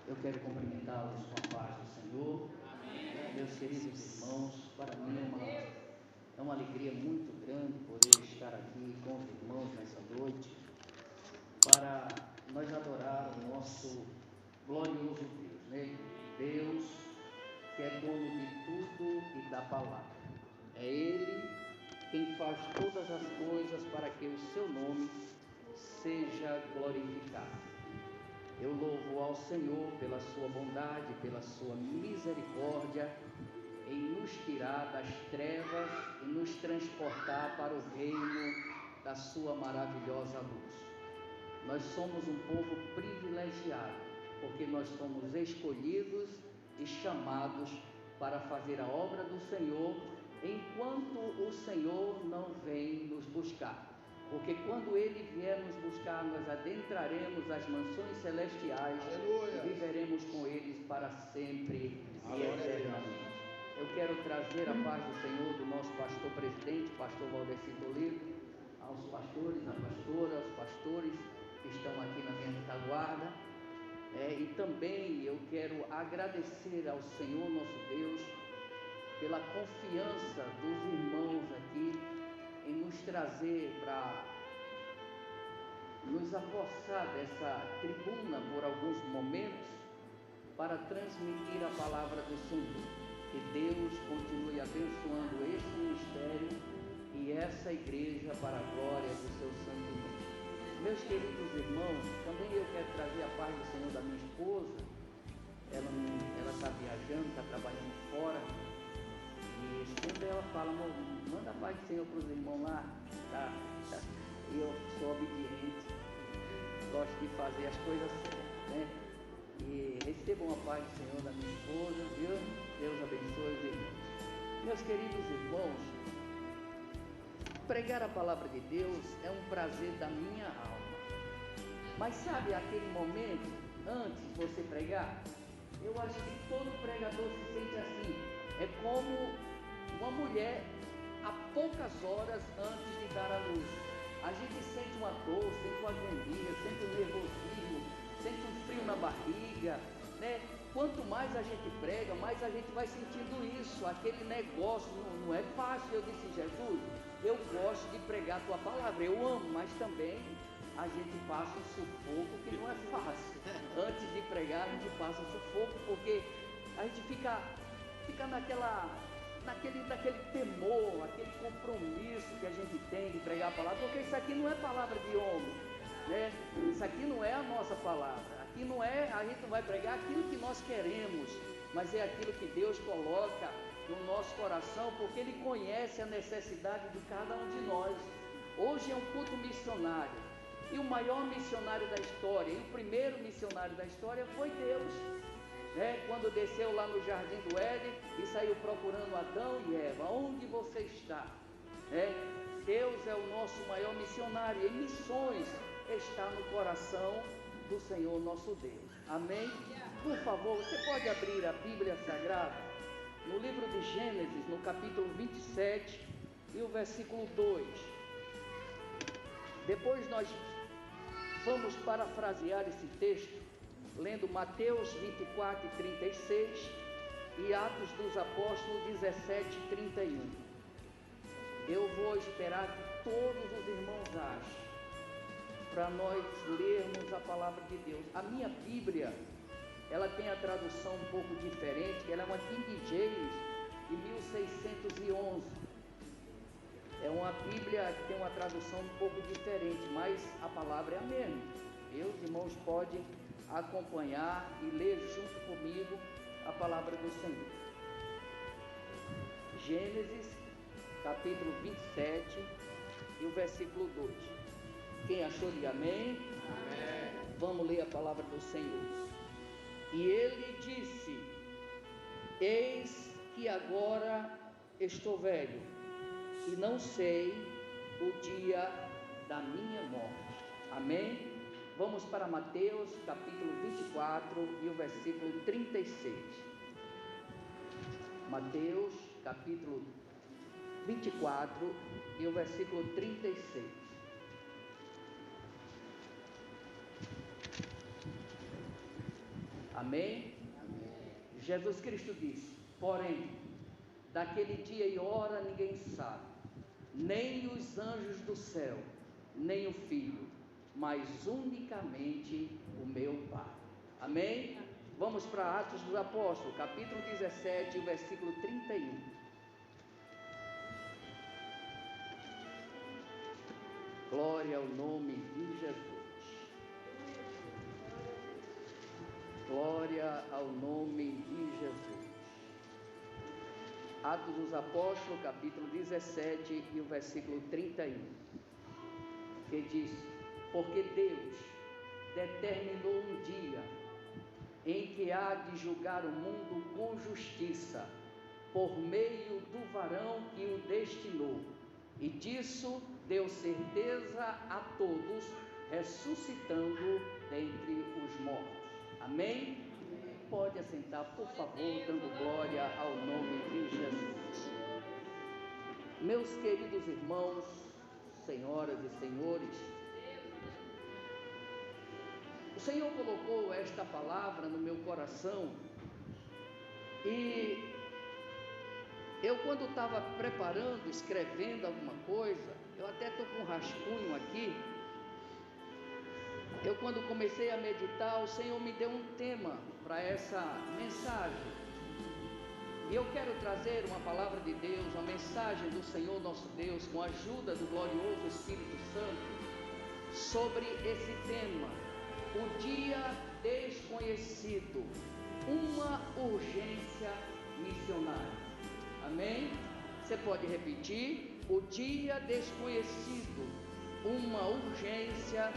Eu quero cumprimentá-los com a paz do Senhor. Amém. Meus queridos irmãos, para mim é uma alegria muito grande poder estar aqui com os irmãos nessa noite, para nós adorar o nosso glorioso Deus, né? Deus que é dono de tudo e da palavra. É Ele quem faz todas as coisas para que o seu nome seja glorificado. Eu louvo ao Senhor pela sua bondade, pela sua misericórdia, em nos tirar das trevas e nos transportar para o reino da sua maravilhosa luz. Nós somos um povo privilegiado, porque nós fomos escolhidos e chamados para fazer a obra do Senhor, enquanto o Senhor não vem nos buscar. Porque quando Ele vier nos buscar, nós adentraremos as mansões celestiais. Aleluia. E viveremos com eles para sempre e eternamente. Eu quero trazer a paz do Senhor do nosso pastor presidente, pastor Valdeci Toledo, aos pastores, à pastora, aos pastores que estão aqui na minha retaguarda. E também eu quero agradecer ao Senhor nosso Deus pela confiança dos irmãos aqui em nos trazer para nos apossar dessa tribuna por alguns momentos para transmitir a palavra do Senhor. Que Deus continue abençoando esse ministério e essa igreja para a glória do seu santo nome. Meus queridos irmãos, também eu quero trazer a paz do Senhor da minha esposa. Ela está viajando, está trabalhando fora. E sempre ela fala, manda a paz do Senhor para os irmãos lá, tá? E eu sou obediente, gosto de fazer as coisas certas, né? E recebam a paz do Senhor da minha esposa, viu? Deus abençoe os irmãos. Meus queridos irmãos, pregar a palavra de Deus é um prazer da minha alma. Mas sabe aquele momento, antes de você pregar? Eu acho que todo pregador se sente assim. É como uma mulher a poucas horas antes de dar à luz. A gente sente uma dor, sente uma agonia, sente um nervosismo, sente um frio na barriga, né? Quanto mais a gente prega, mais a gente vai sentindo isso, aquele negócio, não é fácil. Eu disse, Jesus, eu gosto de pregar a tua palavra, eu amo, mas também a gente passa um sufoco que não é fácil. Antes de pregar, a gente passa um sufoco, porque a gente fica naquele temor, aquele compromisso que a gente tem de pregar a palavra, porque isso aqui não é palavra de homem, né? Isso aqui não é a nossa palavra, aqui não é, a gente não vai pregar aquilo que nós queremos, mas é aquilo que Deus coloca no nosso coração, porque Ele conhece a necessidade de cada um de nós. Hoje é um culto missionário, e o maior missionário da história, e o primeiro missionário da história foi Deus. Quando desceu lá no jardim do Éden e saiu procurando Adão e Eva, onde você está? Deus é o nosso maior missionário, e missões está no coração do Senhor nosso Deus. Amém? Por favor, você pode abrir a Bíblia Sagrada no livro de Gênesis, no capítulo 27 e o versículo 2. Depois nós vamos parafrasear esse texto lendo Mateus 24 e 36 e Atos dos Apóstolos 17 e 31. Eu vou esperar que todos os irmãos achem, para nós lermos a palavra de Deus. A minha Bíblia, ela tem a tradução um pouco diferente, ela é uma King James de 1611. É uma Bíblia que tem uma tradução um pouco diferente, mas a palavra é a mesma. Os irmãos podem acompanhar e ler junto comigo a palavra do Senhor. Gênesis, capítulo 27 e o versículo 2. Quem achou, diga amém. Amém. Vamos ler a palavra do Senhor. E ele disse: eis que agora estou velho, e não sei o dia da minha morte. Amém? Vamos para Mateus, capítulo 24 e o versículo 36. Mateus, capítulo 24 e o versículo 36. Amém? Jesus Cristo disse: porém, daquele dia e hora ninguém sabe, nem os anjos do céu, nem o Filho, mas unicamente o meu Pai. Amém? Vamos para Atos dos Apóstolos, capítulo 17, versículo 31. Glória ao nome de Jesus. Glória ao nome de Jesus. Atos dos Apóstolos, capítulo 17 e o versículo 31, que diz: porque Deus determinou um dia em que há de julgar o mundo com justiça, por meio do varão que o destinou, e disso deu certeza a todos, ressuscitando dentre os mortos. Amém? Pode assentar, por favor, dando glória ao nome de Jesus. Meus queridos irmãos, senhoras e senhores, o Senhor colocou esta palavra no meu coração, e eu, quando estava preparando, escrevendo alguma coisa, eu até estou com um rascunho aqui. Eu, quando comecei a meditar, o Senhor me deu um tema para essa mensagem, e eu quero trazer uma palavra de Deus, a mensagem do Senhor nosso Deus, com a ajuda do glorioso Espírito Santo, sobre esse tema: o dia desconhecido, uma urgência missionária. Amém? Você pode repetir: o dia desconhecido, uma urgência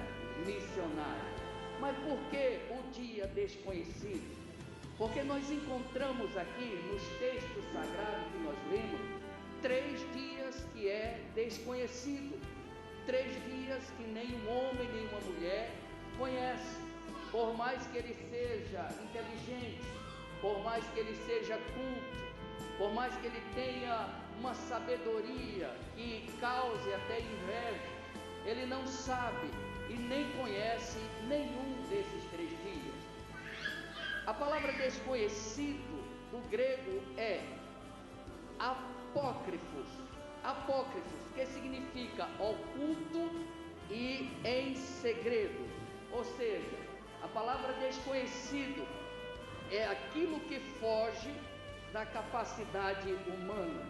missionária. Mas por que o dia desconhecido? Porque nós encontramos aqui nos textos sagrados que nós lemos 3 dias que é desconhecido, 3 dias que nenhum homem, nenhuma mulher conhece, por mais que ele seja inteligente, por mais que ele seja culto, por mais que ele tenha uma sabedoria que cause até inveja, ele não sabe e nem conhece nenhum desses 3 dias. A palavra desconhecido do grego é apócrifos, que significa oculto e em segredo. Ou seja, a palavra desconhecido é aquilo que foge da capacidade humana.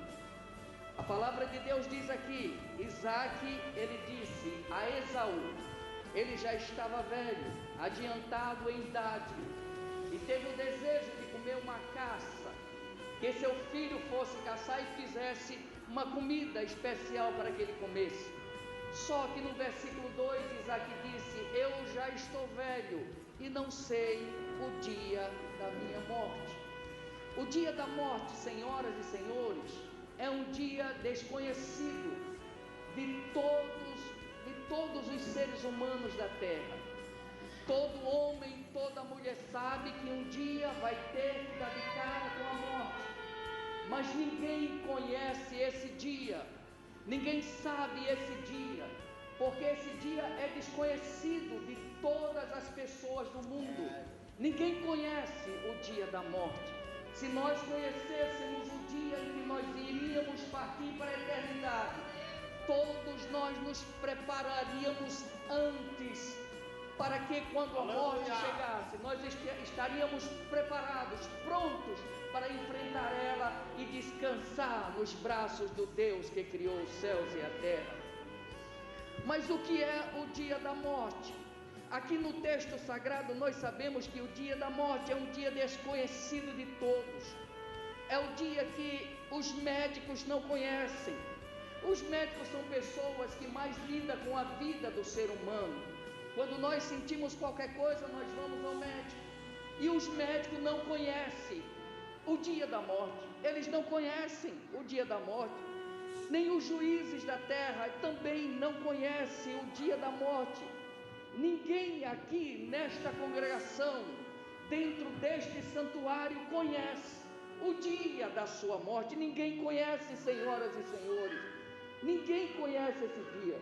A palavra de Deus diz aqui: Isaac, ele disse a Esaú, ele já estava velho, adiantado em idade, e teve o desejo de comer uma caça, que seu filho fosse caçar e fizesse uma comida especial para que ele comesse. Só que no versículo 2, Isaac disse: eu já estou velho e não sei o dia da minha morte. O dia da morte, senhoras e senhores, é um dia desconhecido de todos os seres humanos da terra. Todo homem, toda mulher sabe que um dia vai ter que dar de cara com a morte, mas ninguém conhece esse dia, ninguém sabe esse dia, porque esse dia é desconhecido de todas as pessoas do mundo. Ninguém conhece o dia da morte. Se nós conhecêssemos o dia em que nós iríamos partir para a eternidade, todos nós nos prepararíamos antes, para que quando a morte chegasse, nós estaríamos preparados, prontos para enfrentar ela e descansar nos braços do Deus que criou os céus e a terra. Mas o que é o dia da morte? Aqui no texto sagrado nós sabemos que o dia da morte é um dia desconhecido de todos. É o dia que os médicos não conhecem. Os médicos são pessoas que mais lidam com a vida do ser humano. Quando nós sentimos qualquer coisa, nós vamos ao médico. E os médicos não conhecem o dia da morte. Eles não conhecem o dia da morte. Nem os juízes da terra também não conhecem o dia da morte. Ninguém aqui nesta congregação, dentro deste santuário, conhece o dia da sua morte. Ninguém conhece, senhoras e senhores. Ninguém conhece esse dia.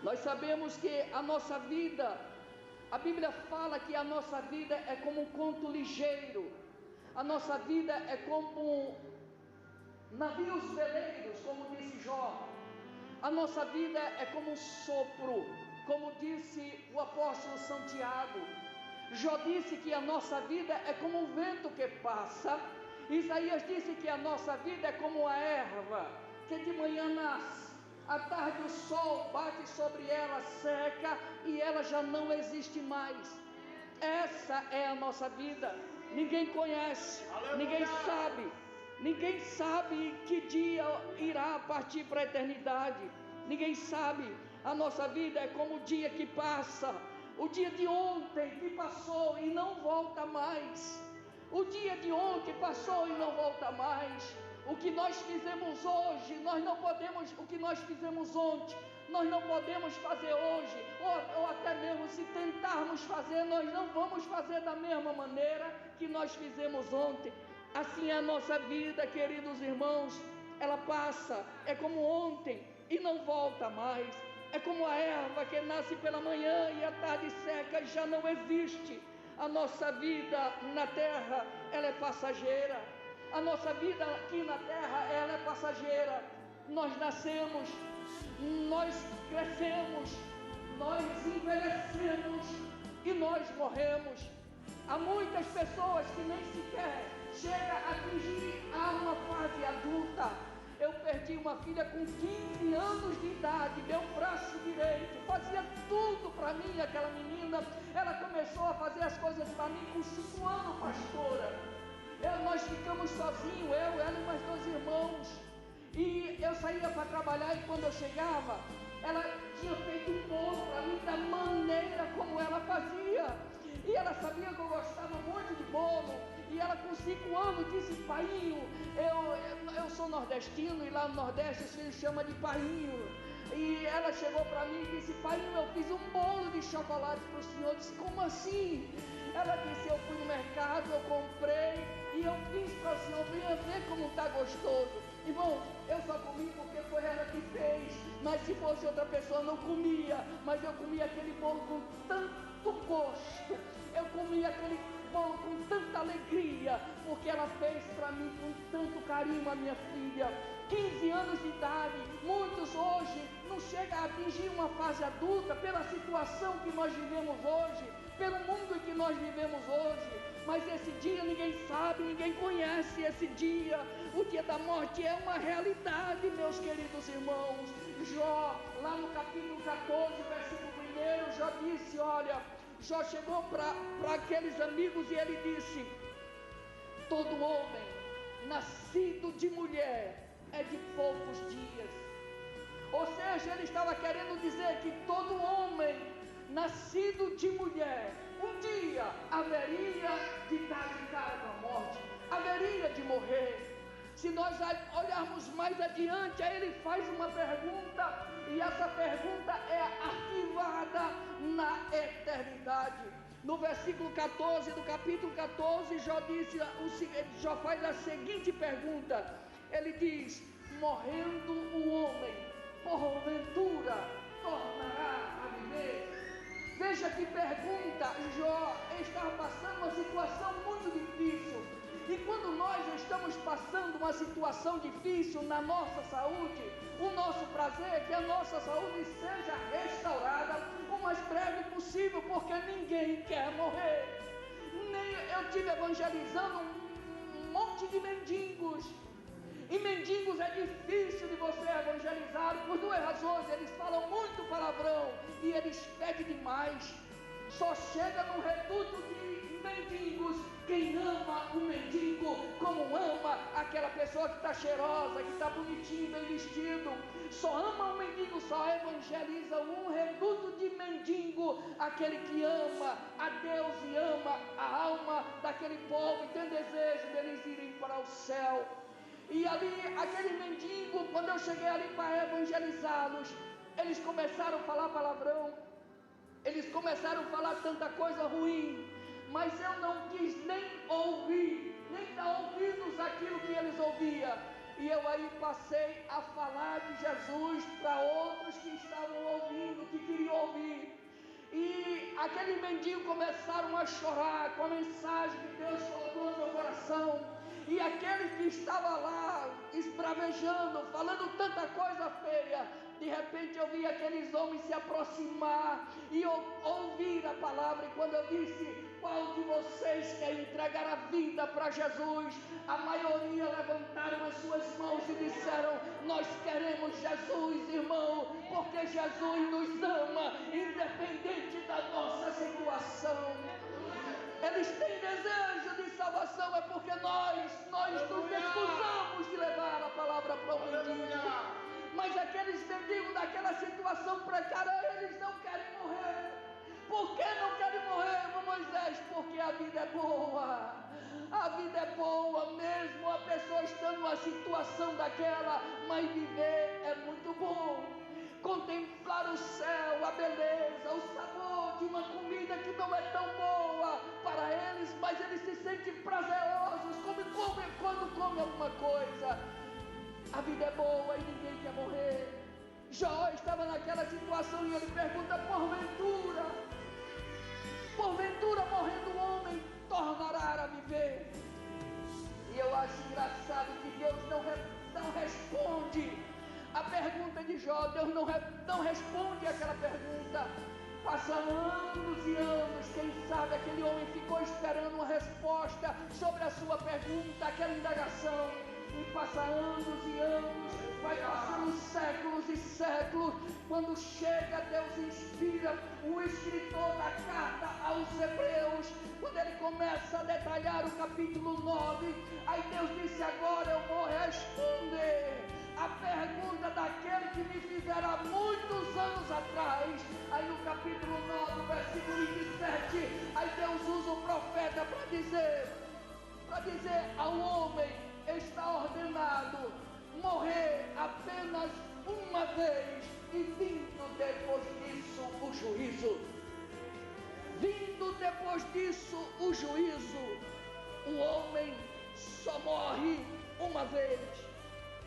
Nós sabemos que a nossa vida A Bíblia fala que a nossa vida é como um conto ligeiro, a nossa vida é como navios veleiros, como disse Jó. A nossa vida é como um sopro, como disse o apóstolo Santiago. Jó disse que a nossa vida é como um vento que passa. Isaías disse que a nossa vida é como a erva, que de manhã nasce, à tarde o sol bate sobre ela, seca e ela já não existe mais. Essa é a nossa vida. Ninguém conhece, ninguém sabe que dia irá partir para a eternidade. Ninguém sabe. A nossa vida é como o dia que passa, o dia de ontem que passou e não volta mais. O dia de ontem passou e não volta mais. O que nós fizemos hoje, nós não podemos, o que nós fizemos ontem, nós não podemos fazer hoje, ou até mesmo se tentarmos fazer, nós não vamos fazer da mesma maneira que nós fizemos ontem. Assim é a nossa vida, queridos irmãos, ela passa, é como ontem e não volta mais. É como a erva que nasce pela manhã e à tarde seca e já não existe. A nossa vida na terra, ela é passageira. A nossa vida aqui na terra, ela é passageira. Nós nascemos, nós crescemos, nós envelhecemos e nós morremos. Há muitas pessoas que nem sequer chegam a atingir a uma fase adulta. Eu perdi uma filha com 15 anos de idade, meu braço direito, fazia tudo para mim, aquela menina. Ela começou a fazer as coisas para mim com 5 anos, pastora. Nós ficamos sozinhos, ela e mais 2 irmãos. E eu saía para trabalhar e quando eu chegava, ela tinha feito um bolo para mim da maneira como ela fazia. E ela sabia que eu gostava muito de bolo. E ela com 5 anos disse: painho, eu sou nordestino e lá no Nordeste os filhos chamam de painho. E ela chegou para mim e disse: painho, eu fiz um bolo de chocolate para o senhor. Eu disse: como assim? Ela disse: eu fui no mercado, eu comprei e eu fiz para o senhor, venha ver como está gostoso. Irmão, eu só comi porque foi ela que fez, mas se fosse outra pessoa não comia. Mas eu comi aquele bolo com tanto gosto, eu comi aquele bolo com tanta alegria, porque ela fez para mim com tanto carinho, a minha filha. 15 anos de idade, muitos hoje não chegam a atingir uma fase adulta pela situação que nós vivemos hoje, pelo mundo em que nós vivemos hoje. Mas esse dia ninguém sabe, ninguém conhece esse dia. O dia da morte é uma realidade, meus queridos irmãos. Jó, lá no capítulo 14, versículo 1, Jó disse, olha, Jó chegou para aqueles amigos e ele disse: todo homem nascido de mulher é de poucos dias. Ou seja, ele estava querendo dizer que todo homem nascido de mulher, um dia haveria de dar de cara com a morte, haveria de morrer. Se nós olharmos mais adiante, aí ele faz uma pergunta, e essa pergunta é arquivada na eternidade. No versículo 14 do capítulo 14, Jó faz a seguinte pergunta. Ele diz: morrendo o homem, porventura tornará a viver? Veja que pergunta. Jó estava passando uma situação muito difícil. E quando nós estamos passando uma situação difícil na nossa saúde, o nosso prazer é que a nossa saúde seja restaurada o mais breve possível, porque ninguém quer morrer. Eu estive evangelizando um monte de mendigos. E mendigos é difícil de você evangelizar por 2 razões. Eles falam muito palavrão e eles pedem demais. Só chega no reduto de mendigos quem ama o mendigo como ama aquela pessoa que está cheirosa, que está bonitinho, bem vestido. Só ama o mendigo, só evangeliza um reduto de mendigo, aquele que ama a Deus e ama a alma daquele povo e tem desejo deles irem para o céu. E ali, aquele mendigo, quando eu cheguei ali para evangelizá-los, eles começaram a falar palavrão, eles começaram a falar tanta coisa ruim, mas eu não quis nem ouvir, nem dar ouvidos àquilo que eles ouviam. E eu aí passei a falar de Jesus para outros que estavam ouvindo, que queriam ouvir. E aqueles mendigos começaram a chorar com a mensagem que Deus colocou no meu coração. E aquele que estava lá esbravejando, falando tanta coisa feia, de repente eu vi aqueles homens se aproximar e ouvir a palavra. E quando eu disse: qual de vocês quer entregar a vida para Jesus? A maioria levantaram as suas mãos e disseram: nós queremos Jesus, irmão, porque Jesus nos ama, independente da nossa situação. Eles têm desejo de salvação, é porque nós nos recusamos de levar a palavra para o mendigo. Mas aqueles mendigos daquela situação precária, eles não querem morrer. Por que não querem morrer, irmão Moisés? Porque a vida é boa. A vida é boa mesmo, a pessoa estando numa situação daquela, mas viver é muito bom. Contemplar o céu, a beleza, o sabor de uma comida que não é tão boa para eles, mas eles se sentem prazerosos quando comem alguma coisa. A vida é boa e ninguém quer morrer. Jó estava naquela situação e ele pergunta: porventura morrendo o homem tornará a viver? E eu acho engraçado que Deus não responde a pergunta de Jó. Deus não responde aquela pergunta. Passa anos e anos, quem sabe aquele homem ficou esperando uma resposta sobre a sua pergunta, aquela indagação. E passa anos e anos, vai passando séculos e séculos. Quando chega, Deus inspira o escritor da carta aos Hebreus. Quando ele começa a detalhar o capítulo 9, aí Deus disse: agora eu vou responder a pergunta daquele que me fizera há muitos anos atrás. Aí no capítulo 9, versículo 27, aí Deus usa o profeta para dizer ao homem: está ordenado morrer apenas uma vez, e vindo depois disso o juízo. Vindo depois disso o juízo. O homem só morre uma vez.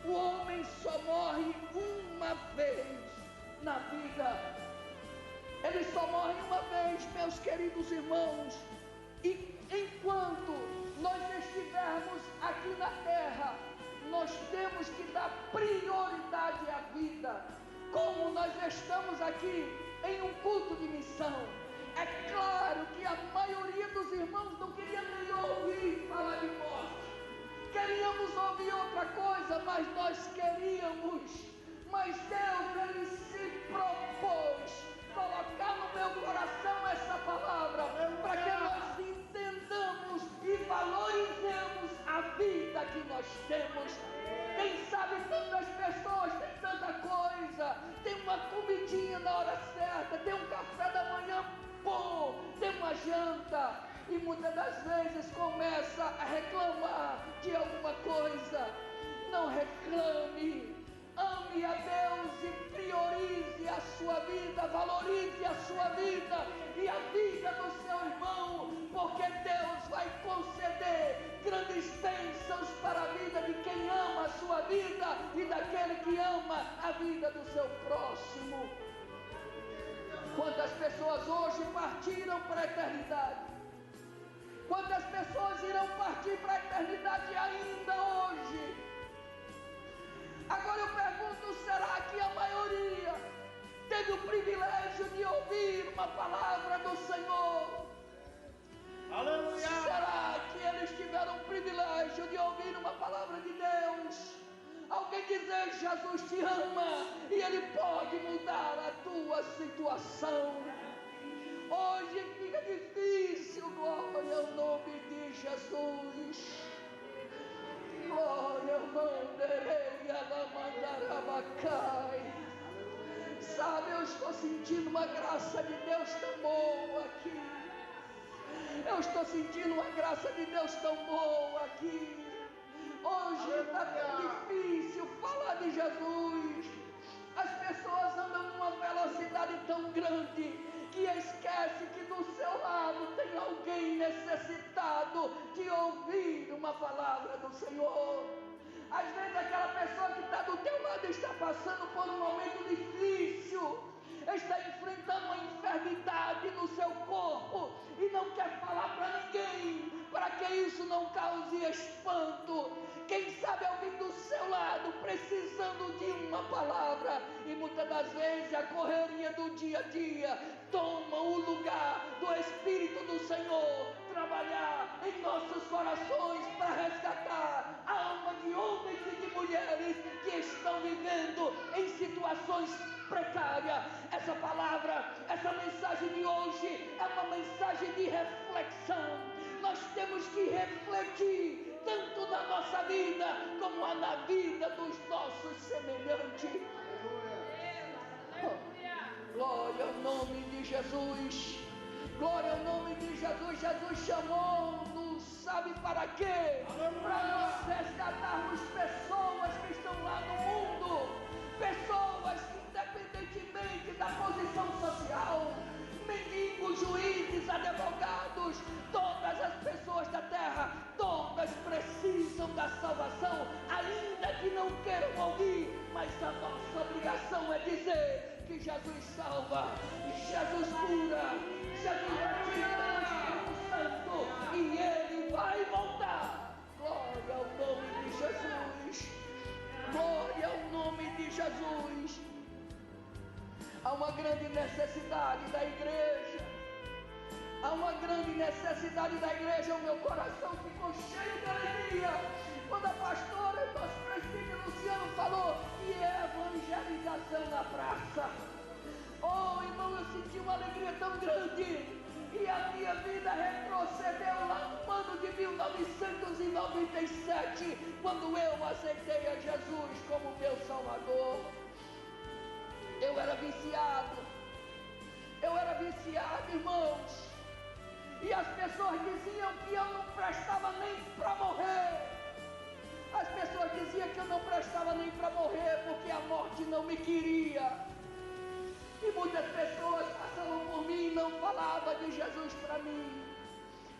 O homem só morre uma vez na vida. Ele só morre uma vez, meus queridos irmãos. E enquanto nós estivermos aqui na terra, nós temos que dar prioridade à vida. Como nós estamos aqui em um culto de missão, é claro que a maioria dos irmãos não queria nem ouvir falar de morte. Queríamos ouvir outra coisa, mas nós queríamos. Mas Deus, Ele se propôs colocar no meu coração essa palavra, para que nós entendamos e valorizemos a vida que nós temos. Quem sabe tantas pessoas têm tanta coisa, tem uma comidinha na hora certa, tem um café da manhã bom, tem uma janta, e muitas das vezes começa a reclamar de alguma coisa. Não reclame. Ame a Deus e priorize a sua vida, valorize a sua vida e a vida do seu irmão, porque Deus vai conceder grandes bênçãos para a vida de quem ama a sua vida e daquele que ama a vida do seu próximo. Quantas pessoas hoje partiram para a eternidade? Quantas pessoas irão partir para a eternidade ainda hoje? Agora eu pergunto, será que a maioria teve o privilégio de ouvir uma palavra do Senhor? Aleluia! Será que eles tiveram o privilégio de ouvir uma palavra de Deus? Alguém dizer: Jesus te ama e Ele pode mudar a tua situação. Hoje fica difícil, glória ao nome de Jesus. Glória ao mandarei, alamandarabacai. Sabe, eu estou sentindo uma graça de Deus tão boa aqui. Eu estou sentindo uma graça de Deus tão boa aqui. Hoje está tão difícil falar de Jesus. As pessoas andam numa velocidade tão grande que esquece que do seu lado tem alguém necessitado de ouvir uma palavra do Senhor. Às vezes aquela pessoa que está do teu lado está passando por um momento difícil. está enfrentando uma enfermidade no seu corpo e não quer falar para ninguém, para que isso não cause espanto. Quem sabe alguém do seu lado precisando de uma palavra, e muitas das vezes a correria do dia a dia toma o lugar do Espírito do Senhor trabalhar em nossos corações para resgatar a alma de homens e de mulheres que estão vivendo em situações precárias. Essa palavra, essa mensagem de hoje é uma mensagem de reflexão. Nós temos que refletir tanto na nossa vida como na vida dos nossos semelhantes. Glória ao nome de Jesus. Glória ao nome de Jesus. Jesus chamou-nos, sabe para quê? Para nós resgatarmos pessoas que estão lá no mundo, pessoas que, independentemente da posição social, mendigos, juízes, advogados, todas as pessoas da terra, todas precisam da salvação, ainda que não queiram ouvir, mas a nossa obrigação é dizer que Jesus salva, Jesus cura, Jesus batismo no Espírito Santo e Ele vai voltar. Glória ao nome de Jesus. Glória ao nome de Jesus. Há uma grande necessidade da igreja. Há uma grande necessidade da igreja. O meu coração ficou cheio de alegria quando a pastora, nosso presbítero Luciano, falou que é evangelização na praça. Oh, irmão, eu senti uma alegria tão grande. E a minha vida retrocedeu lá no ano de 1997, quando eu aceitei a Jesus como meu Salvador. Eu era viciado, irmãos, e as pessoas diziam que eu não prestava nem para morrer. As pessoas diziam que eu não prestava nem para morrer, porque a morte não me queria. E muitas pessoas passavam por mim e não falavam de Jesus para mim.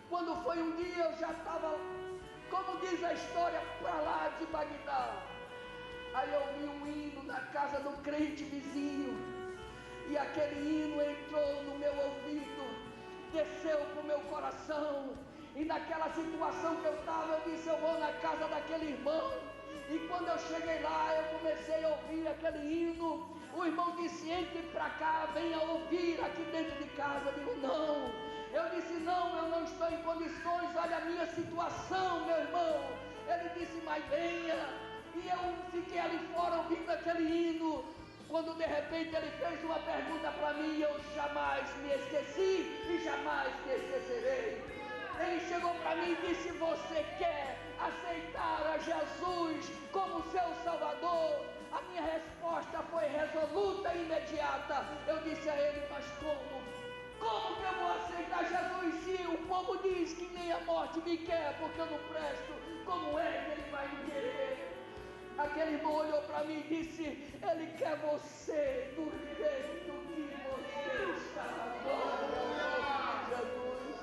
Quando foi um dia, eu já estava, como diz a história, para lá de Bagdá. Aí eu ouvi um hino na casa do crente vizinho, e aquele hino entrou no meu ouvido, desceu para o meu coração, e naquela situação que eu estava, eu disse, eu vou na casa daquele irmão. E quando eu cheguei lá, eu comecei a ouvir aquele hino. O irmão disse, entre para cá, venha ouvir aqui dentro de casa. Eu digo, não. Eu disse, não, eu não estou em condições, olha a minha situação, meu irmão. Ele disse, mas venha. E eu fiquei ali fora ouvindo aquele hino, quando de repente ele fez uma pergunta para mim, e eu jamais me esqueci e jamais me esquecerei. Ele chegou para mim e disse, você quer aceitar a Jesus como seu Salvador? A minha resposta foi resoluta e imediata. Eu disse a ele, mas como? Como que eu vou aceitar Jesus se o povo diz que nem a morte me quer porque eu não presto? Como é que ele vai me querer? Aquele irmão olhou para mim e disse, ele quer você do jeito que você está. Jesus.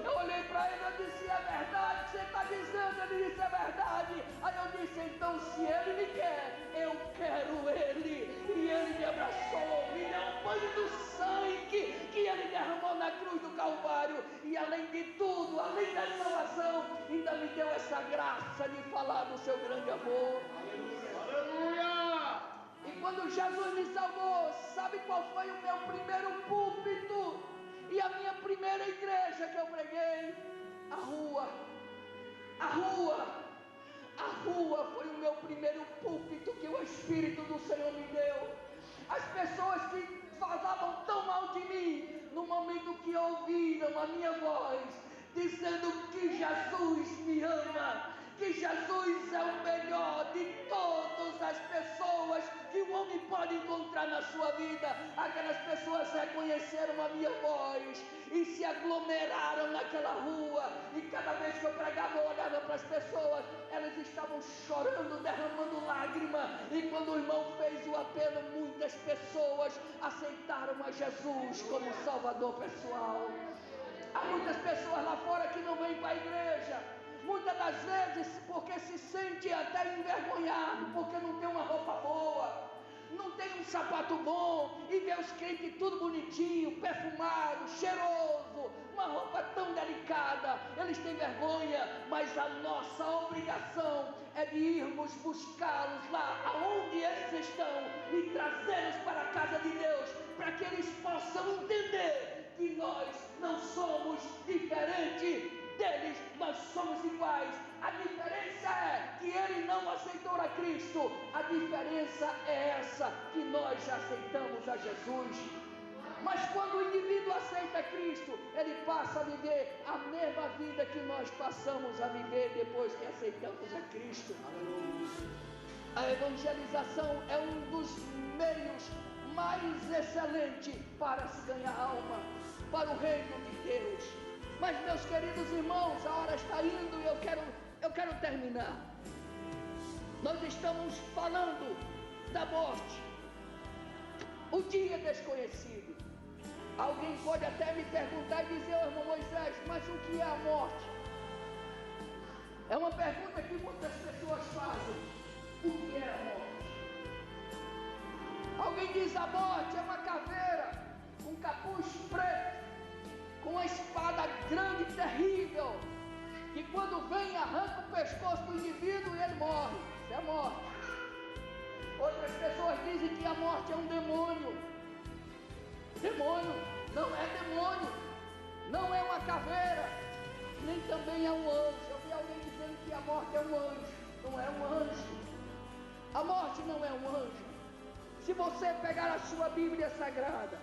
Eu olhei para ele e disse, é verdade que você está dizendo? Ele disse, é verdade. Aí eu disse, então se ele me quer, eu quero ele. E ele me abraçou, me deu um banho do sangue que ele derramou na cruz do Calvário. E além de tudo, além da salvação, ainda me deu essa graça de falar do seu grande amor. Aleluia! E quando Jesus me salvou, sabe qual foi o meu primeiro púlpito? E a minha primeira igreja que eu preguei? A rua foi o meu primeiro púlpito que o Espírito do Senhor me deu. As pessoas que falavam tão mal de mim, no momento que ouviram a minha voz, dizendo que Jesus me ama, que Jesus é o melhor de todas as pessoas que o homem pode encontrar na sua vida. Aquelas pessoas reconheceram a minha voz e se aglomeraram naquela rua, e cada vez que eu pregava, eu olhava para as pessoas, elas estavam chorando, derramando lágrima, e quando o irmão fez o apelo, muitas pessoas aceitaram a Jesus como Salvador pessoal. Há muitas pessoas lá fora que não vêm para a igreja, muitas das vezes porque se sente até envergonhado, porque não tem uma roupa boa, não tem um sapato bom e vê os crentes tudo bonitinho, perfumado, cheiroso, uma roupa tão delicada, eles têm vergonha, mas a nossa obrigação é de irmos buscá-los lá aonde eles estão e trazê-los para a casa de Deus, para que eles possam entender que nós não somos diferentes deles, nós somos iguais. A diferença é que ele não aceitou a Cristo, a diferença é essa, que nós já aceitamos a Jesus. Mas quando o indivíduo aceita Cristo, ele passa a viver a mesma vida que nós passamos a viver depois que aceitamos a Cristo. A evangelização é um dos meios mais excelentes para se ganhar alma para o reino de Deus. Mas, meus queridos irmãos, a hora está indo e eu quero terminar. Nós estamos falando da morte, o dia desconhecido. Alguém pode até me perguntar e dizer: irmão Moisés, mas o que é a morte? É uma pergunta que muitas pessoas fazem. O que é a morte? Alguém diz: a morte é uma caveira com capuz preto, com uma espada grande e terrível, que quando vem arranca o pescoço do indivíduo e ele morre. Isso é morte. Outras pessoas dizem que a morte é um demônio. Demônio não é demônio, não é uma caveira, nem também é um anjo. Eu vi alguém dizendo que a morte é um anjo. Não é um anjo. A morte não é um anjo. Se você pegar a sua Bíblia Sagrada,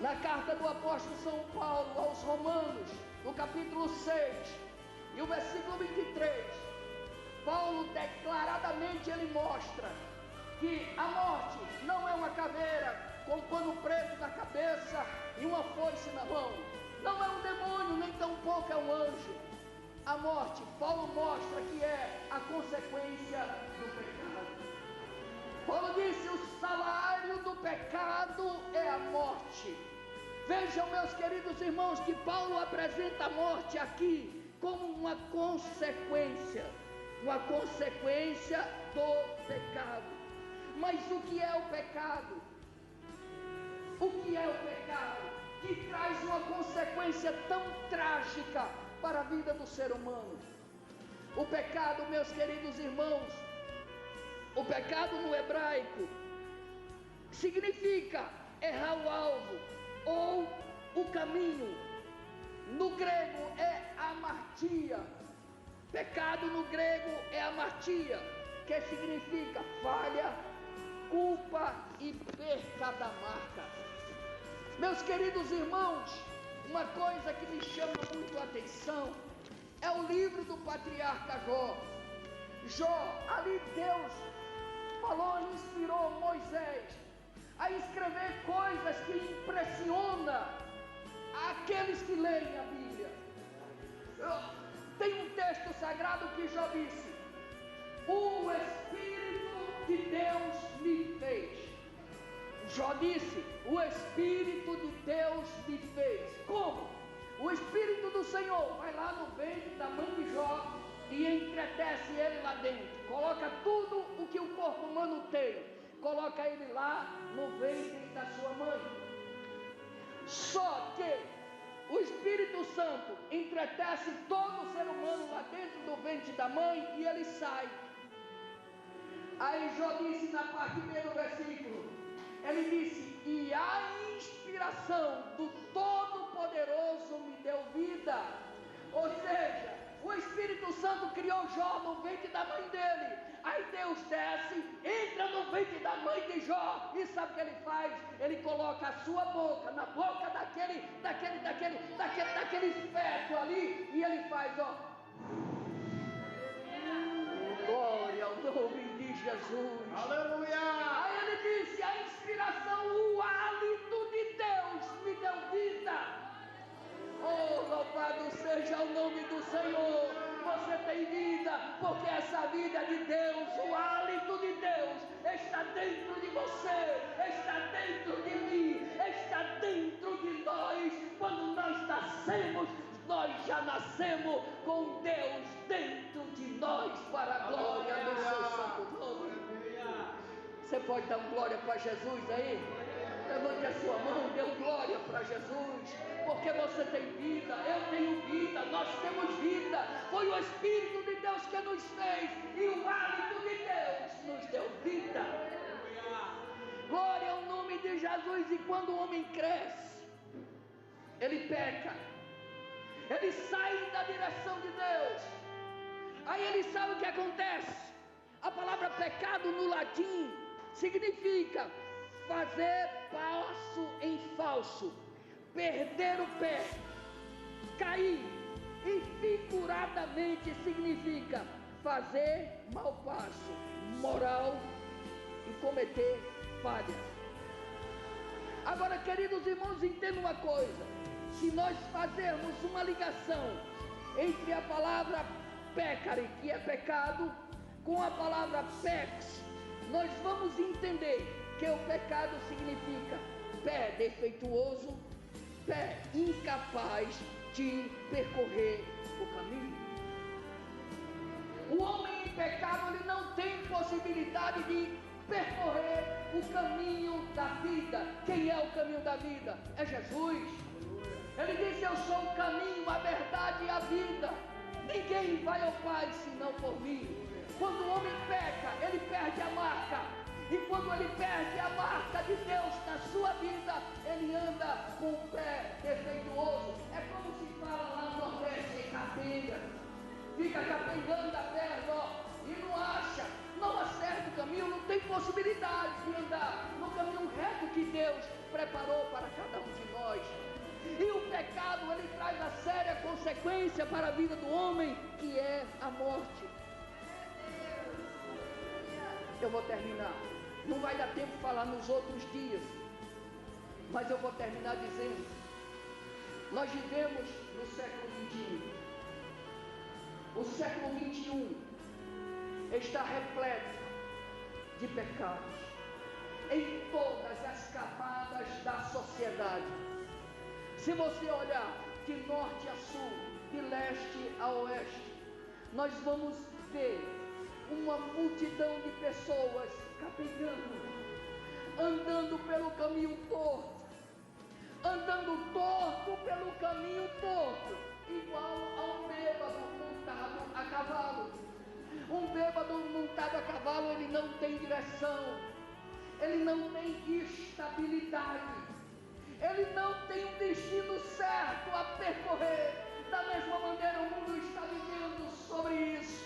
na carta do apóstolo São Paulo aos Romanos, no capítulo 6 e o versículo 23, Paulo declaradamente ele mostra que a morte não é uma caveira com pano preto na cabeça e uma foice na mão, não é um demônio, nem tampouco é um anjo. A morte, Paulo mostra que é a consequência do pecado. Paulo disse: o salário do pecado é a morte. Vejam, meus queridos irmãos, que Paulo apresenta a morte aqui como uma consequência do pecado. Mas o que é o pecado? O que é o pecado que traz uma consequência tão trágica para a vida do ser humano? O pecado, meus queridos irmãos, o pecado no hebraico significa errar o alvo ou o caminho. No grego é amartia. Pecado no grego é amartia, que significa falha, culpa e perca da marca. Meus queridos irmãos, uma coisa que me chama muito a atenção é o livro do patriarca Jó. Jó, ali Deus falou e inspirou Moisés a escrever coisas que impressionam aqueles que leem a Bíblia. Tem um texto sagrado que Jó disse: o Espírito de Deus me fez. Jó disse: o Espírito de Deus me fez. Como? O Espírito do Senhor vai lá no ventre da mãe de Jó e entretece ele lá dentro. Coloca tudo o que o corpo humano tem, coloca ele lá no ventre da sua mãe. Só que o Espírito Santo entretece todo o ser humano lá dentro do ventre da mãe e ele sai. Aí Jó disse na parte B do versículo, ele disse: e a inspiração do Todo-Poderoso me deu vida. Ou seja, o Espírito Santo criou Jó no ventre da mãe dele. Aí Deus desce, entra no ventre da mãe de Jó e sabe o que ele faz? Ele coloca a sua boca na boca daquele feto ali e ele faz, ó, glória ao nome de Jesus. Aleluia! Aí ele disse: a inspiração, o hálito de Deus me deu vida. Oh, louvado seja o nome do Senhor. Você tem vida, porque essa vida é de Deus. O hálito de Deus está dentro de você, está dentro de mim, está dentro de nós. Quando nós nascemos, nós já nascemos com Deus dentro de nós, para a glória do seu santo nome. Você pode dar glória para Jesus aí? Levante a sua mão, dê glória para Jesus, porque você tem vida, eu tenho vida, nós temos vida. Foi o Espírito de Deus que nos fez, e o hálito de Deus nos deu vida. Glória ao nome de Jesus. E quando o homem cresce, ele peca, ele sai da direção de Deus. Aí ele sabe o que acontece. A palavra pecado no latim significa fazer passo em falso, perder o pé, cair. E figuradamente significa fazer mau passo, moral, e cometer falhas. Agora, queridos irmãos, entendam uma coisa: se nós fazermos uma ligação entre a palavra pecare, que é pecado, com a palavra pex, nós vamos entender que o pecado significa pé defeituoso, pé incapaz de percorrer o caminho. O homem em pecado, ele não tem possibilidade de percorrer o caminho da vida. Quem é o caminho da vida? É Jesus. Ele disse: eu sou o caminho, a verdade e a vida. Ninguém vai ao Pai senão por mim. Quando o homem peca, ele perde a marca. E quando ele perde a marca de Deus na sua vida, ele anda com o pé defeituoso. É como se fala lá no Nordeste, capenga. Fica capengando a perna, ó, e não acha, não acerta o caminho, não tem possibilidade de andar no caminho reto que Deus preparou para cada um de nós. E o pecado, ele traz a séria consequência para a vida do homem, que é a morte. Eu vou terminar. Não vai dar tempo de falar nos outros dias, mas eu vou terminar dizendo: nós vivemos no século XXI. O século XXI está repleto de pecados em todas as camadas da sociedade. Se você olhar de norte a sul, de leste a oeste, nós vamos ver uma multidão de pessoas capengando, andando pelo caminho torto, andando torto pelo caminho torto, igual a um bêbado montado a cavalo. Um bêbado montado a cavalo, ele não tem direção, ele não tem estabilidade, ele não tem um destino certo a percorrer. Da mesma maneira, o mundo está vivendo sobre isso.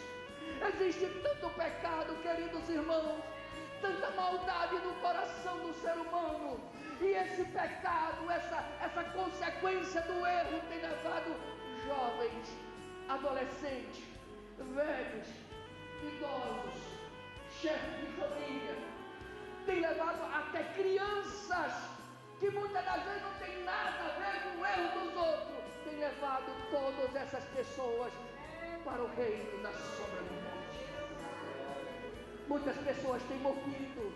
Existe tanto pecado, queridos irmãos, tanta maldade no coração do ser humano, e esse pecado, essa consequência do erro tem levado jovens, adolescentes, velhos, idosos, chefes de família, tem levado até crianças, que muitas das vezes não tem nada a ver com o erro dos outros, tem levado todas essas pessoas para o reino da sombra da morte. Muitas pessoas têm morrido,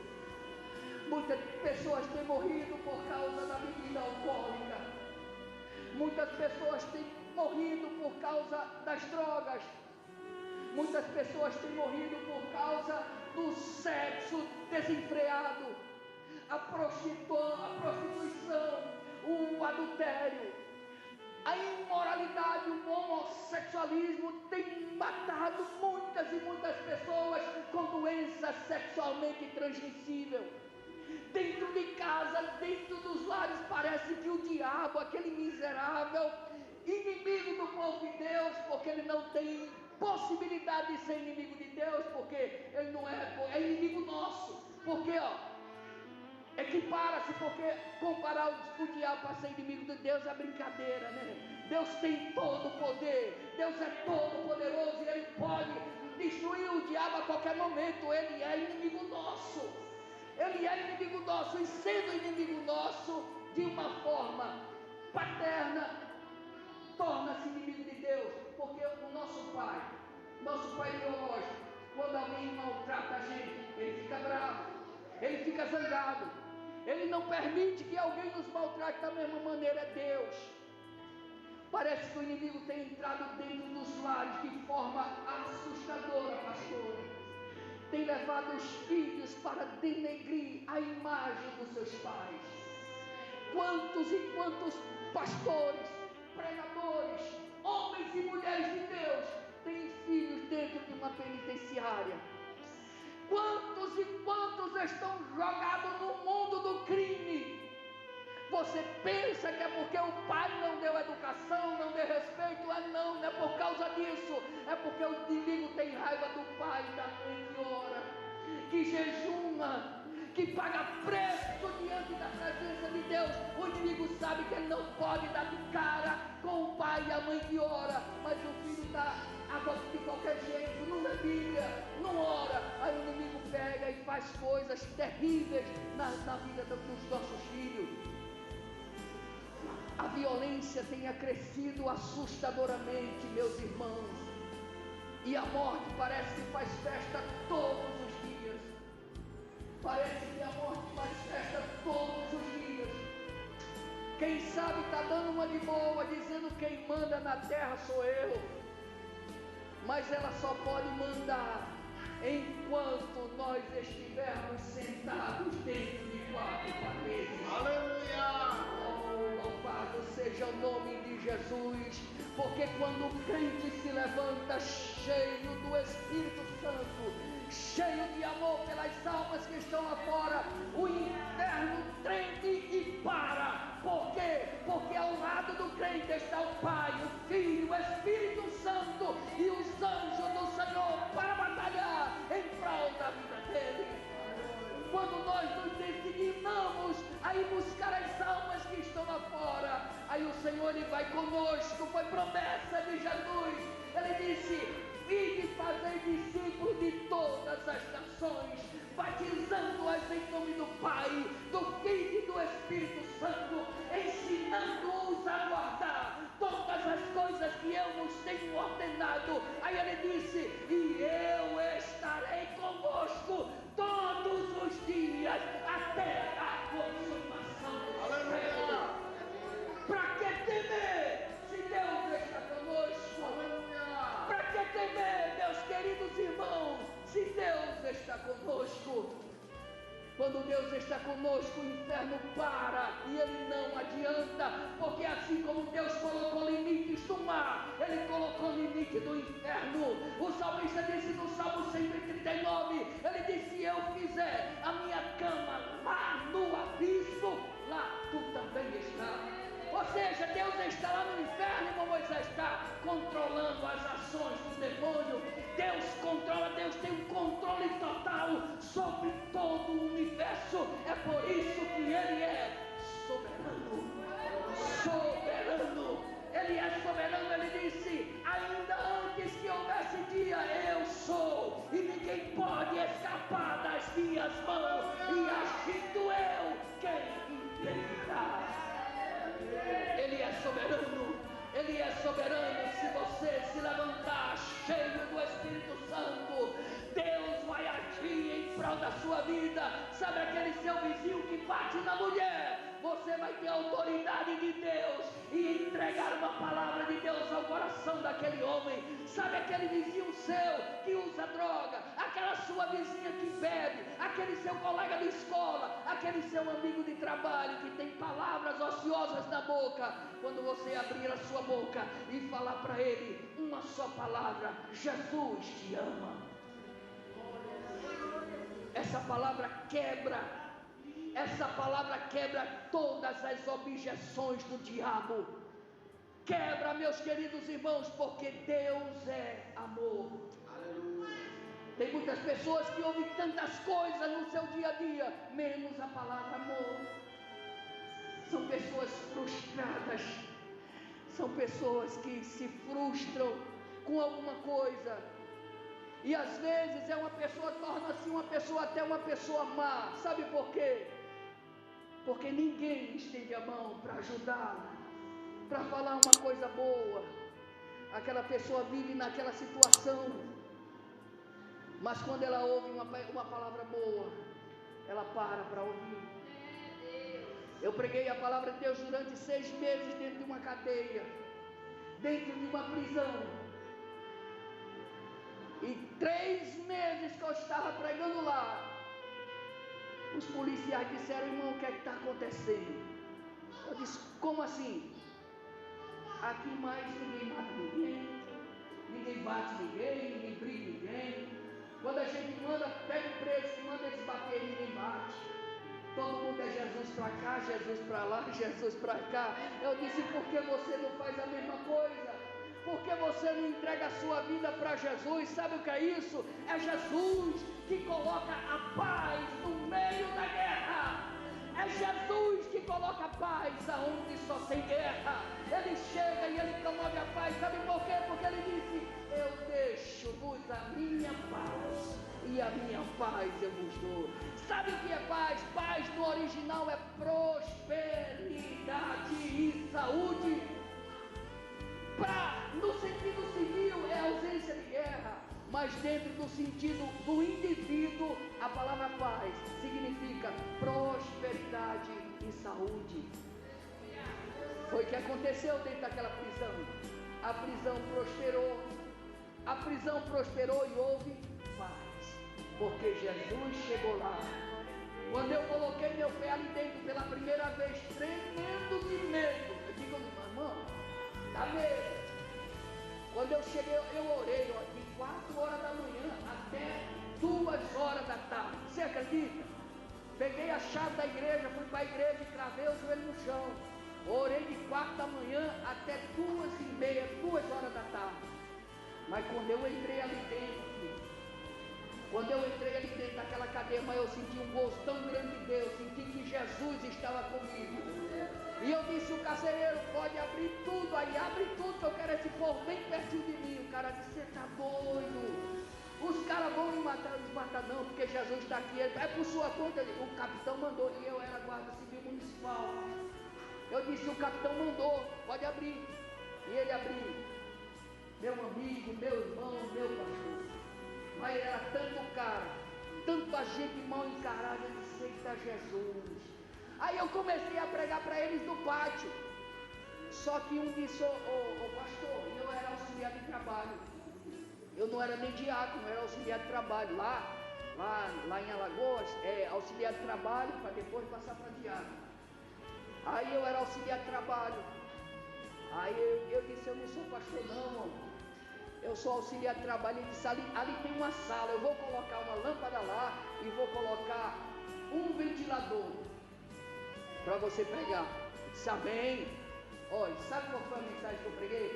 muitas pessoas têm morrido por causa da bebida alcoólica, muitas pessoas têm morrido por causa das drogas, muitas pessoas têm morrido por causa do sexo desenfreado, a prostituição, o adultério, a imoralidade, o homossexualismo tem matado muitas e muitas pessoas com doença sexualmente transmissível. Dentro de casa, dentro dos lares, parece que o diabo, aquele miserável, inimigo do povo de Deus, porque ele não tem possibilidade de ser inimigo de Deus, porque ele não é inimigo nosso, porque equipara-se, porque comparar o diabo para ser inimigo de Deus é brincadeira, né? Deus tem todo o poder, Deus é todo poderoso, e Ele pode destruir o diabo a qualquer momento. Ele é inimigo nosso, Ele é inimigo nosso, e sendo inimigo nosso, de uma forma paterna, torna-se inimigo de Deus, porque o nosso pai biológico, quando alguém maltrata a gente, ele fica bravo, ele fica zangado, ele não permite que alguém nos maltrate da mesma maneira. Deus, parece que o inimigo tem entrado dentro dos lares de forma assustadora, pastor. tem levado os filhos para denegrir a imagem dos seus pais. Quantos e quantos pastores, pregadores, homens e mulheres de Deus têm filhos dentro de uma penitenciária? Quantos e quantos estão jogados no mundo do crime? Você pensa que é porque o pai não deu educação, não deu respeito? Não é por causa disso. É porque o inimigo tem raiva do pai e da mãe que ora, que jejuma, que paga preço diante da presença de Deus. O inimigo sabe que ele não pode dar de cara com o pai e a mãe que ora, mas o filho está de qualquer jeito, não lê Bíblia, não ora. Aí o inimigo pega e faz coisas terríveis na vida dos nossos filhos. A violência tem crescido assustadoramente, meus irmãos, e a morte parece que faz festa todos os dias. Parece que a morte faz festa todos os dias. Quem sabe está dando uma de boa, dizendo quem manda na terra sou eu. Mas ela só pode mandar enquanto nós estivermos sentados dentro de quatro paredes. Aleluia! Oh, louvado seja o nome de Jesus, porque quando o crente se levanta cheio do Espírito Santo, cheio de amor pelas almas que estão lá fora, o inferno treme e para. Por quê? Porque ao lado do crente está o Pai, o Filho, o Espírito Santo e os anjos do Senhor para batalhar em prol da vida dele. Quando nós nos designamos a ir buscar as almas que estão lá fora, aí o Senhor ele vai conosco. Foi promessa de Jesus. Ele disse: ide fazer discípulos de todas as nações, batizando-as em nome do Pai, do Filho e do Espírito Santo, ensinando-os a guardar todas as coisas que eu vos tenho ordenado. Aí ele disse: e eu estarei convosco todos os dias até a consumação dos séculos. Para que temer se Deus está conosco? Para que temer, meus queridos irmãos, se Deus está conosco? Quando Deus está conosco, o inferno para e ele não adianta, porque assim como Deus colocou limites do mar, ele colocou limite do inferno. O salmista disse no Salmo 139, ele disse: se eu fizer a minha cama lá no abismo, lá tu também estás. Ou seja, Deus está lá no inferno e Moisés está controlando as ações do demônio. Deus controla, Deus tem um controle total sobre todo o universo. É por isso que Ele é soberano. Soberano. Ele é soberano. Ele disse: ainda antes que houvesse dia, eu sou, e ninguém pode escapar das minhas mãos. E agindo eu, quem impedirá? Ele é soberano. Ele é soberano. Se você se levantar cheio do Espírito Santo, Deus vai agir em prol da sua vida. Sabe aquele seu vizinho que bate na mulher? Você vai ter a autoridade de Deus e entregar uma palavra de Deus ao coração daquele homem. Sabe aquele vizinho seu que usa droga, aquela sua vizinha que bebe, aquele seu colega de escola, aquele seu amigo de trabalho que tem palavras ociosas na boca. Quando você abrir a sua boca e falar para ele uma só palavra: Jesus te ama. Essa palavra quebra. Essa palavra quebra todas as objeções do diabo. Quebra, meus queridos irmãos, porque Deus é amor. Aleluia. Tem muitas pessoas que ouvem tantas coisas no seu dia a dia, menos a palavra amor. São pessoas frustradas. São pessoas que se frustram com alguma coisa. E às vezes torna-se uma pessoa até uma pessoa má. Sabe por quê? Porque ninguém estende a mão para ajudá-la, para falar uma coisa boa. Aquela pessoa vive naquela situação, mas quando ela ouve uma palavra boa, ela para ouvir. Eu preguei a palavra de Deus durante 6 meses dentro de uma cadeia, dentro de uma prisão. E 3 meses que eu estava pregando lá, os policiais disseram: irmão, o que é que está acontecendo? Eu disse: como assim? Aqui mais ninguém mata ninguém, ninguém bate ninguém, ninguém briga ninguém. Quando a gente pega o preso e manda eles bater, ninguém bate. Todo mundo é Jesus para cá, Jesus para lá, Jesus para cá. Eu disse: por que você não faz a mesma coisa? Por que você não entrega a sua vida para Jesus? Sabe o que é isso? É Jesus que coloca a paz no meio da guerra. É Jesus que coloca a paz aonde só tem guerra. Ele chega e ele promove a paz. Sabe por quê? Porque ele disse: eu deixo-vos a minha paz, e a minha paz eu vos dou. Sabe o que é paz? Paz no original é prosperidade e saúde. No sentido civil é ausência de guerra, mas dentro do sentido do indivíduo, a palavra paz significa prosperidade e saúde. Foi o que aconteceu dentro daquela prisão. A prisão prosperou e houve paz, porque Jesus chegou lá. Quando eu coloquei meu pé ali dentro pela primeira vez, tremendo de medo, eu digo: irmão, dá medo. Quando eu cheguei, eu orei de 4 horas da manhã até 2 horas da tarde. Você acredita? Peguei a chave da igreja, fui para a igreja e cravei o joelho no chão. Orei de 4 da manhã até 2h30, 2 horas da tarde. Mas quando eu entrei ali dentro, daquela cadeia, eu senti um gosto tão grande de Deus, senti que Jesus estava comigo. E eu disse: o carcereiro pode abrir tudo aí, abre tudo, que eu quero esse povo bem pertinho de mim. O cara disse: você está doido? Os caras vão me matar, não, porque Jesus está aqui. É por sua conta. O capitão mandou, e eu era guarda civil municipal. Eu disse: o capitão mandou, pode abrir. E ele abriu. Meu amigo, meu irmão, meu pastor. Mas era tanto cara, tanta gente mal encarada, eu disse: eita Jesus. Aí eu comecei a pregar para eles no pátio. Só que um disse: ô pastor, eu era auxiliar de trabalho. Eu não era nem diácono, eu era auxiliar de trabalho. Lá em Alagoas, é auxiliar de trabalho para depois passar para diácono. Aí eu era auxiliar de trabalho. Aí eu disse: eu não sou pastor não, irmão. Eu sou auxiliar de trabalho. Ele disse: ali tem uma sala, eu vou colocar uma lâmpada lá e vou colocar um ventilador para você pregar. Eu disse: amém. Olha, sabe qual foi a mensagem que eu preguei?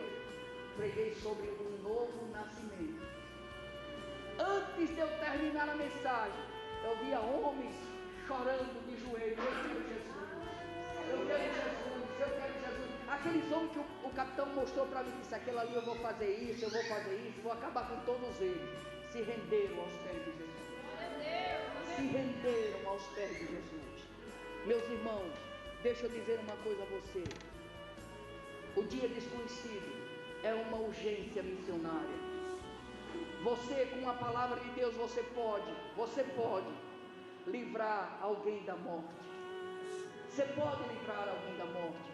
Preguei sobre um novo nascimento. Antes de eu terminar a mensagem, eu via homens chorando de joelho: eu quero Jesus, eu quero Jesus, eu quero Jesus. Aqueles homens que o capitão mostrou para mim, disse: aquele ali eu vou fazer isso, vou acabar com todos eles. Se renderam aos pés de Jesus. Se renderam aos pés de Jesus. Meus irmãos, deixa eu dizer uma coisa a você. O dia desconhecido é uma urgência missionária. Você, com a palavra de Deus, você pode livrar alguém da morte. Você pode livrar alguém da morte.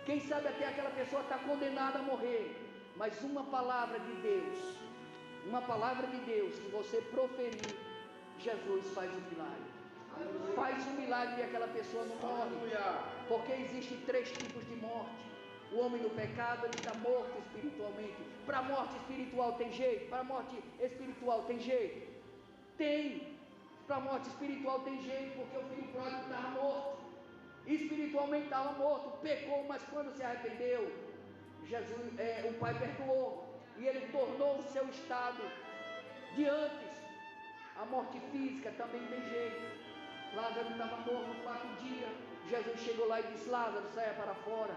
Quem sabe até aquela pessoa está condenada a morrer, mas uma palavra de Deus que você proferir, Jesus faz o milagre. Faz o milagre e aquela pessoa não morre. Porque existem 3 tipos de morte. O homem no pecado, ele está morto espiritualmente. Para a morte espiritual tem jeito? Para a morte espiritual tem jeito? Tem. Para a morte espiritual tem jeito, porque o filho pródigo estava morto. Espiritualmente estava morto, pecou, mas quando se arrependeu, o Pai perdoou. E ele tornou o seu estado de antes. A morte física também tem jeito. Lázaro estava morto 4 dias. Jesus chegou lá e disse: Lázaro, saia para fora.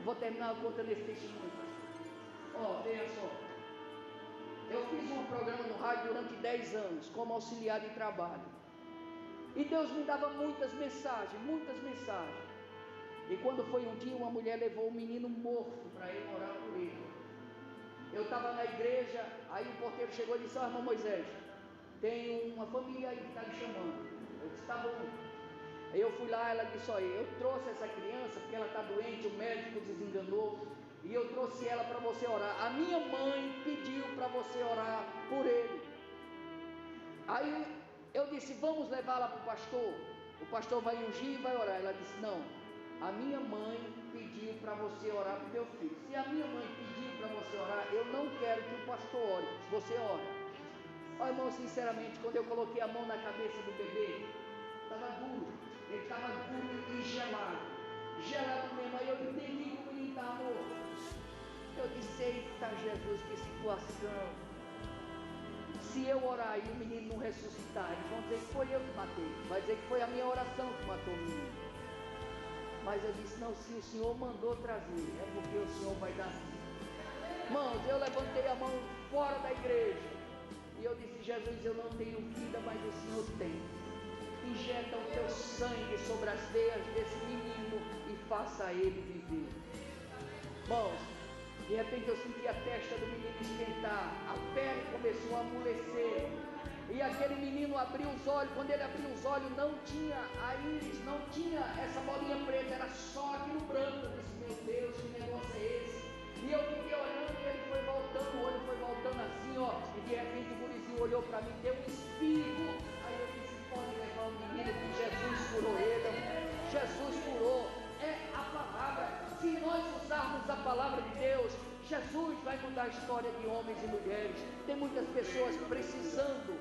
Vou terminar a conta nesse testemunho. Veja só. Eu fiz um programa no rádio durante 10 anos, como auxiliar de trabalho. E Deus me dava muitas mensagens. E quando foi um dia, uma mulher levou um menino morto para ir orar por ele. Eu estava na igreja, aí o porteiro chegou e disse: irmão Moisés, tem uma família aí que está lhe chamando. Eu disse: tá bom. Aí eu fui lá, ela disse: olha, eu trouxe essa criança porque ela está doente, o médico desenganou, e eu trouxe ela para você orar. A minha mãe pediu para você orar por ele. Aí eu disse: vamos levá-la para o pastor. O pastor vai ungir e vai orar. Ela disse: não, a minha mãe pediu para você orar para o meu filho. Se a minha mãe pediu para você orar, eu não quero que o pastor ore, você ora. Olha, irmão, sinceramente, quando eu coloquei a mão na cabeça do bebê, estava duro, ele estava duro e gelado mesmo. Aí eu entendi que o menino estava morto. Eu disse: eita Jesus, que situação. Se eu orar e o menino não ressuscitar, eles vão dizer que foi eu que matei, vai dizer que foi a minha oração que matou o menino. Mas eu disse: não, se o Senhor mandou trazer, é porque o Senhor vai dar sim. Irmãos, eu levantei a mão fora da igreja e eu disse: Jesus, eu não tenho vida, mas o Senhor tem. Injeta o teu sangue sobre as veias desse menino e faça ele viver. Irmãos, de repente eu senti a testa do menino esquentar, a pele começou a amolecer, e aquele menino abriu os olhos. Quando ele abriu os olhos, não tinha a íris, não tinha essa bolinha preta, era só aquilo branco. Eu disse: meu Deus, que negócio é esse? E eu fiquei olhando e ele foi voltando, o olho foi voltando assim, ó, e de repente o gurizinho olhou para mim, deu um espirro. Aí eu disse: pode levar o menino, que Jesus curou ele. Jesus curou, é a palavra. Se nós usarmos a palavra de Deus, Jesus vai mudar a história de homens e mulheres. Tem muitas pessoas precisando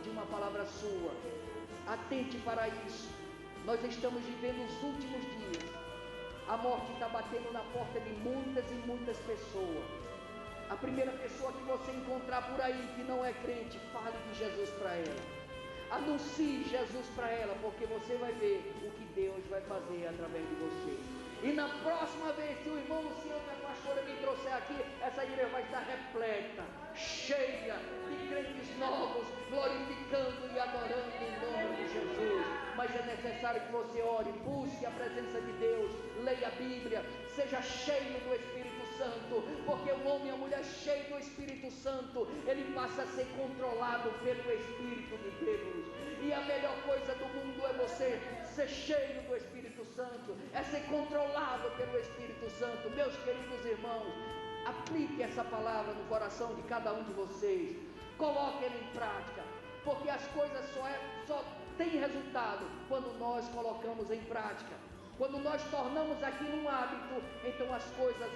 de uma palavra sua. Atente para isso. Nós estamos vivendo os últimos dias. A morte está batendo na porta de muitas e muitas pessoas. A primeira pessoa que você encontrar por aí que não é crente, fale de Jesus para ela. Anuncie Jesus para ela, porque você vai ver o que Deus vai fazer através de você. E na próxima vez que o irmão Luciano e a pastora me trouxer aqui, essa igreja vai estar repleta, cheia de crentes novos, glorificando e adorando em nome de Jesus. Mas é necessário que você ore, busque a presença de Deus, leia a Bíblia, seja cheio do Espírito Santo, porque o homem e a mulher cheio do Espírito Santo, ele passa a ser controlado pelo Espírito de Deus. E a melhor coisa do mundo é você ser cheio do Espírito Santo, é ser controlado pelo Espírito Santo. Meus queridos irmãos, aplique essa palavra no coração de cada um de vocês, coloque ela em prática, porque as coisas só têm resultado quando nós colocamos em prática. Quando nós tornamos aquilo um hábito, então as coisas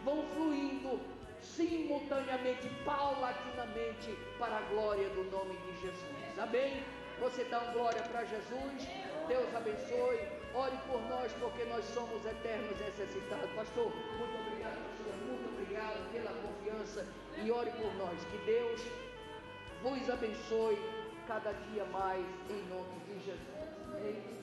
vão fluindo simultaneamente, paulatinamente, para a glória do nome de Jesus. Amém? Você dá uma glória para Jesus. Deus abençoe. Ore por nós, porque nós somos eternos necessitados. Pastor, muito obrigado, pastor, muito obrigado pela confiança, e ore por nós. Que Deus vos abençoe cada dia mais, em nome de Jesus. Amém?